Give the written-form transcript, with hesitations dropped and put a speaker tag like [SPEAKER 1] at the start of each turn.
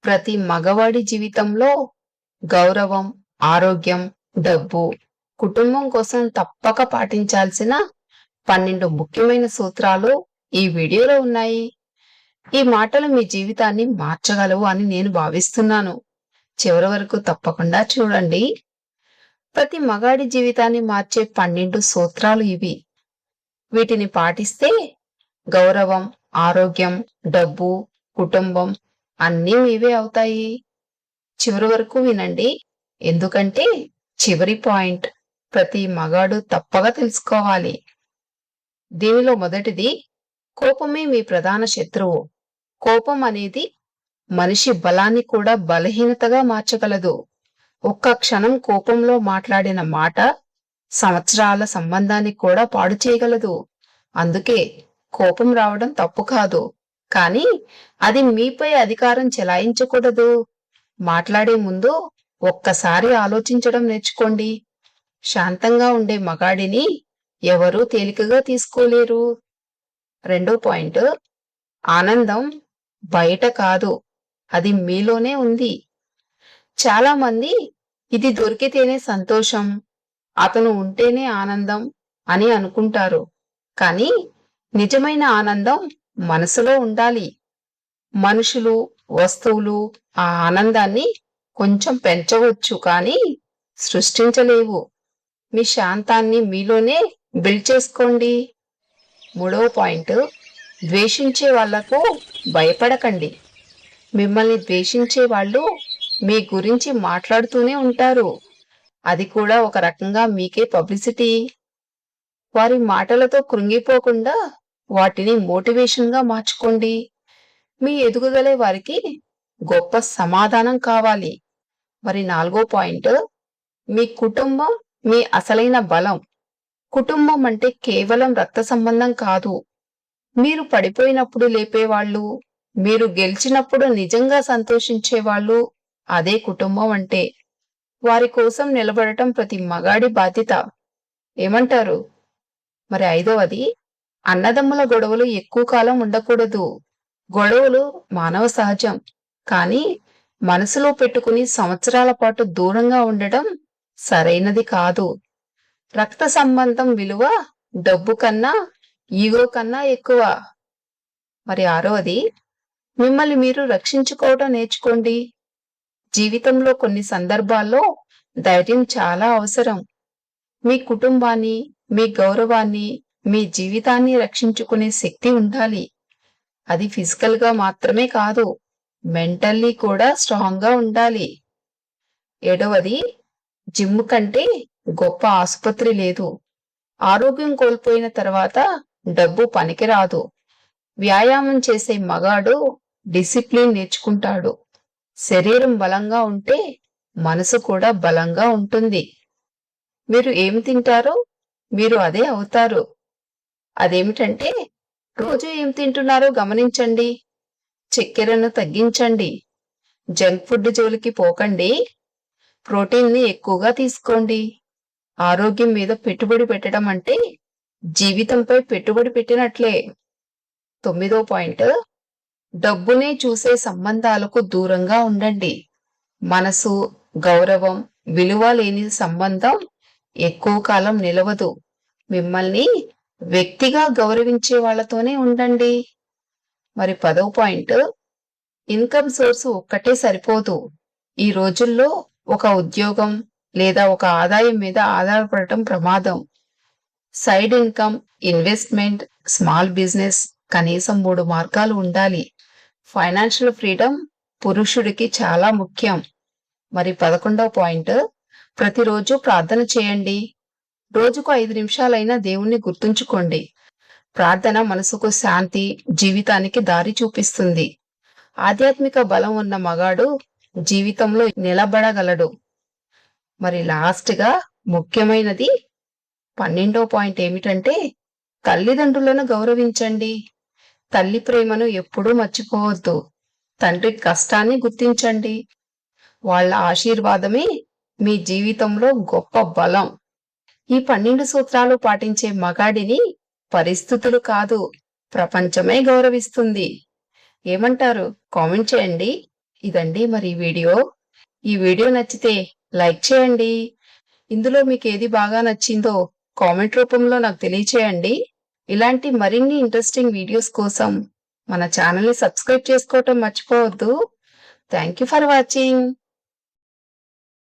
[SPEAKER 1] ప్రతి మగవాడి జీవితంలో గౌరవం, ఆరోగ్యం, డబ్బు, కుటుంబం కోసం తప్పక పాటించాల్సిన 12 ముఖ్యమైన సూత్రాలు ఈ వీడియోలో ఉన్నాయి. ఈ మాటలు మీ జీవితాన్ని మార్చగలవు అని నేను భావిస్తున్నాను. చివరి వరకు తప్పకుండా చూడండి. ప్రతి మగాడి జీవితాన్ని మార్చే 12 సూత్రాలు ఇవి. వీటిని పాటిస్తే గౌరవం, ఆరోగ్యం, డబ్బు, కుటుంబం అన్నీ మీవే అవుతాయి. చివరి వరకు వినండి. ఎందుకంటే చివరి పాయింట్ ప్రతి మగాడు తప్పగా తెలుసుకోవాలి. దీనిలో మొదటిది, కోపమే మీ ప్రధాన శత్రువు. కోపం అనేది మనిషి బలాన్ని కూడా బలహీనతగా మార్చగలదు. ఒక్క క్షణం కోపంలో మాట్లాడిన మాట సంవత్సరాల సంబంధాన్ని కూడా పాడు చేయగలదు. అందుకే కోపం రావడం తప్పు కాదు, కానీ అది మీపై అధికారం చెలాయించకూడదు. మాట్లాడే ముందు ఒక్కసారి ఆలోచించడం నేర్చుకోండి. శాంతంగా ఉండే మగాడిని ఎవరూ తేలికగా తీసుకోలేరు. రెండో పాయింట్, ఆనందం బయట కాదు, అది మీలోనే ఉంది. చాలా మంది ఇది దొరికితేనే సంతోషం, అతను ఉంటేనే ఆనందం అని అనుకుంటారు. కానీ నిజమైన ఆనందం మనసులో ఉండాలి. మనుషులు, వస్తువులు ఆ ఆనందాన్ని కొంచెం పెంచవచ్చు, కానీ సృష్టించలేవు. మీ శాంతాన్ని మీలోనే బిల్డ్ చేసుకోండి. మూడవ పాయింట్, ద్వేషించే వాళ్లకు భయపడకండి. మిమ్మల్ని ద్వేషించే వాళ్ళు మీ గురించి మాట్లాడుతూనే ఉంటారు. అది కూడా ఒక రకంగా మీకే పబ్లిసిటీ. వారి మాటలతో కృంగిపోకుండా వాటిని మోటివేషన్గా మార్చుకోండి. మీ ఎదుగుదలే వారికి గొప్ప సమాధానం కావాలి. మరి నాలుగో పాయింట్, మీ కుటుంబం మీ అసలైన బలం. కుటుంబం అంటే కేవలం రక్త సంబంధం కాదు. మీరు పడిపోయినప్పుడు లేపేవాళ్ళు, మీరు గెలిచినప్పుడు నిజంగా సంతోషించేవాళ్ళు, అదే కుటుంబం అంటే. వారి కోసం నిలబడటం ప్రతి మగాడి బాధ్యత. ఏమంటారు? మరి ఐదవది, అన్నదమ్ముల గొడవలు ఎక్కువ కాలం ఉండకూడదు. గొడవలు మానవ సహజం, కానీ మనసులో పెట్టుకుని సంవత్సరాల పాటు దూరంగా ఉండటం సరైనది కాదు. రక్త సంబంధం విలువ డబ్బు కన్నా, ఈగో కన్నా ఎక్కువ. మరి ఆరవది, మిమ్మల్ని మీరు రక్షించుకోవడం నేర్చుకోండి. జీవితంలో కొన్ని సందర్భాల్లో ధైర్యం చాలా అవసరం. మీ కుటుంబాన్ని, మీ గౌరవాన్ని, మీ జీవితాన్ని రక్షించుకునే శక్తి ఉండాలి. అది ఫిజికల్ గా మాత్రమే కాదు, మెంటల్లీ కూడా స్ట్రాంగ్ గా ఉండాలి. ఏడవది, జిమ్ కంటే గొప్ప ఆసుపత్రి లేదు. ఆరోగ్యం కోల్పోయిన తర్వాత డబ్బు పనికిరాదు. వ్యాయామం చేసే మగాడు డిసిప్లిన్ నేర్చుకుంటాడు. శరీరం బలంగా ఉంటే మనసు కూడా బలంగా ఉంటుంది. మీరు ఏం తింటారో మీరు అదే అవుతారు. అదేమిటంటే, రోజు ఏం తింటున్నారో గమనించండి. చక్కెరను తగ్గించండి. జంక్ ఫుడ్ జోలికి పోకండి. ప్రోటీన్ని ఎక్కువగా తీసుకోండి. ఆరోగ్యం మీద పెట్టుబడి పెట్టడం అంటే జీవితంపై పెట్టుబడి పెట్టినట్లే. 9వ పాయింట్, డబ్బునే చూసే సంబంధాలకు దూరంగా ఉండండి. మనసు, గౌరవం, విలువ లేని సంబంధం ఎక్కువ కాలం నిలవదు. మిమ్మల్ని వ్యక్తిగా గౌరవించే వాళ్లతోనే ఉండండి. మరి 10వ పాయింట్, ఇన్కమ్ సోర్స్ ఒక్కటే సరిపోదు. ఈ రోజుల్లో ఒక ఉద్యోగం లేదా ఒక ఆదాయం మీద ఆధారపడటం ప్రమాదం. Side income, investment, small business, కనీసం 3 మార్గాలు ఉండాలి. ఫైనాన్షియల్ ఫ్రీడమ్ పురుషుడికి చాలా ముఖ్యం. మరి 11వ పాయింట్, ప్రతిరోజు ప్రార్థన చేయండి. రోజుకు 5 నిమిషాలైనా దేవుణ్ణి గుర్తుంచుకోండి. ప్రార్థన మనసుకు శాంతి, జీవితానికి దారి చూపిస్తుంది. ఆధ్యాత్మిక బలం ఉన్న మగాడు జీవితంలో నిలబడగలడు. మరి లాస్ట్గా ముఖ్యమైనది 12వ పాయింట్ ఏమిటంటే, తల్లిదండ్రులను గౌరవించండి. తల్లి ప్రేమను ఎప్పుడూ మర్చిపోవద్దు. తండ్రి కష్టాన్ని గుర్తించండి. వాళ్ళ ఆశీర్వాదమే మీ జీవితంలో గొప్ప బలం. ఈ 12 సూత్రాలు పాటించే మగాడిని పరిస్థితులు కాదు, ప్రపంచమే గౌరవిస్తుంది. ఏమంటారు? కామెంట్ చేయండి. ఇదండి మరి ఈ వీడియో నచ్చితే లైక్ చేయండి. ఇందులో మీకు ఏది బాగా నచ్చిందో కామెంట్ రూపంలో నాకు తెలియచేయండి. ఇలాంటి మరిన్ని ఇంట్రెస్టింగ్ వీడియోస్ కోసం మన ఛానల్ని సబ్స్క్రైబ్ చేసుకోవటం మర్చిపోవద్దు. Thank you for watching.